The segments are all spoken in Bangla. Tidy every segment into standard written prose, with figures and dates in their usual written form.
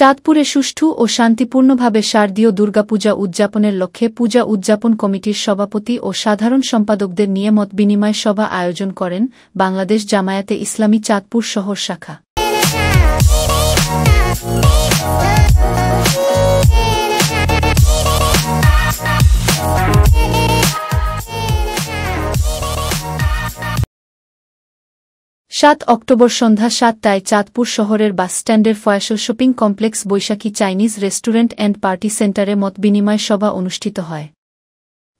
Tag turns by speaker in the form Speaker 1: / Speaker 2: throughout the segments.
Speaker 1: চাঁদপুরে সুষ্ঠু ও শান্তিপূর্ণভাবে শারদীয় দুর্গাপূজা উদযাপনের লক্ষ্যে পূজা উদযাপন কমিটির সভাপতি ও সাধারণ সম্পাদকদের নিয়ে মতবিনিময় সভা আয়োজন করেন বাংলাদেশ জামায়াতে ইসলামী চাঁদপুর শহর শাখা। ৭ অক্টোবর সন্ধ্যা ৭টায় চাঁদপুর শহরের বাসস্ট্যান্ডের Faisal shopping complex Baishakhi Chinese restaurant and party সেন্টারে মতবিনিময় সভা অনুষ্ঠিত হয়।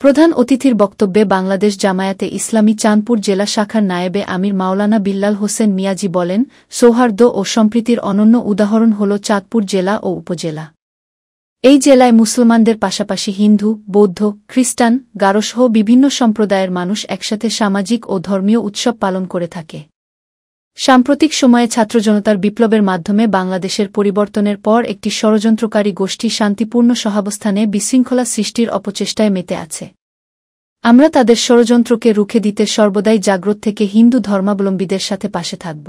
Speaker 1: প্রধান অতিথির বক্তব্যে বাংলাদেশ জামায়াতে ইসলামী চাঁদপুর জেলা শাখার নায়েবে আমির মাওলানা বিল্লাল হোসেন মিয়াজি বলেন, সৌহার্দ্য ও সম্প্রীতির অনন্য উদাহরণ হল চাঁদপুর জেলা ও উপজেলা। এই জেলায় মুসলমানদের পাশাপাশি হিন্দু, বৌদ্ধ, খ্রিস্টান, গারোসহ বিভিন্ন সম্প্রদায়ের মানুষ একসাথে সামাজিক ও ধর্মীয় উৎসব পালন করে থাকে। সাম্প্রতিক সময়ে ছাত্রজনতার বিপ্লবের মাধ্যমে বাংলাদেশের পরিবর্তনের পর একটি ষড়যন্ত্রকারী গোষ্ঠী শান্তিপূর্ণ সহাবস্থানে বিশৃঙ্খলা সৃষ্টির অপচেষ্টায় মেতে আছে। আমরা তাদের ষড়যন্ত্রকে রুখে দিতে সর্বদাই জাগ্রত থেকে হিন্দু ধর্মাবলম্বীদের সাথে পাশে থাকব।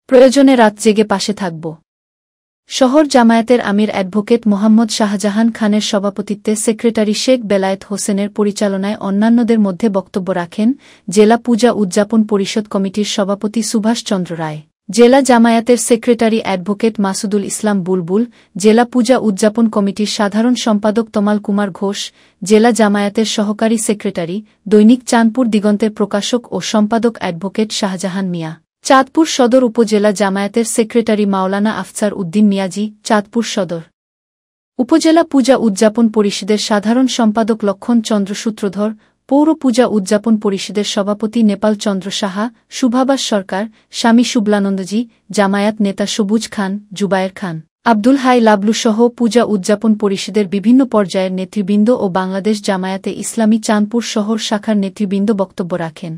Speaker 1: প্রয়োজনে রাত জেগে পাশে থাকব। শহর জামায়াতের আমির অ্যাডভোকেট মোহাম্মদ শাহজাহান খানের সভাপতিত্বে সেক্রেটারি শেখ বেলায়েত হোসেনের পরিচালনায় অন্যান্যদের মধ্যে বক্তব্য রাখেন জেলা পূজা উদযাপন পরিষদ কমিটির সভাপতি সুভাষ চন্দ্র রায়, জেলা জামায়াতের সেক্রেটারি অ্যাডভোকেট মাসুদুল ইসলাম বুলবুল, জেলা পূজা উদযাপন কমিটির সাধারণ সম্পাদক তমাল কুমার ঘোষ, জেলা জামায়াতের সহকারী সেক্রেটারি, দৈনিক চাঁদপুর দিগন্তের প্রকাশক ও সম্পাদক অ্যাডভোকেট শাহজাহান মিয়া, চাঁদপুর সদর উপজেলা জামায়াতের সেক্রেটারি মাওলানা আফসার উদ্দিন মিয়াজি, চাঁদপুর সদর উপজেলা পূজা উদযাপন পরিষদের সাধারণ সম্পাদক লক্ষণ চন্দ্র সূত্রধর, পৌর পূজা উদযাপন পরিষদের সভাপতি নেপাল চন্দ্র সাহা, শুভাবাস সরকার, স্বামী শুভলানন্দজি, জামায়াত নেতা সবুজ খান, জুবায়ের খান, আব্দুল হাই লাবলুসহ পূজা উদযাপন পরিষদের বিভিন্ন পর্যায়ের নেতৃবৃন্দ ও বাংলাদেশ জামায়াতে ইসলামী চাঁদপুর শহর শাখার নেতৃবৃন্দ বক্তব্য রাখেন।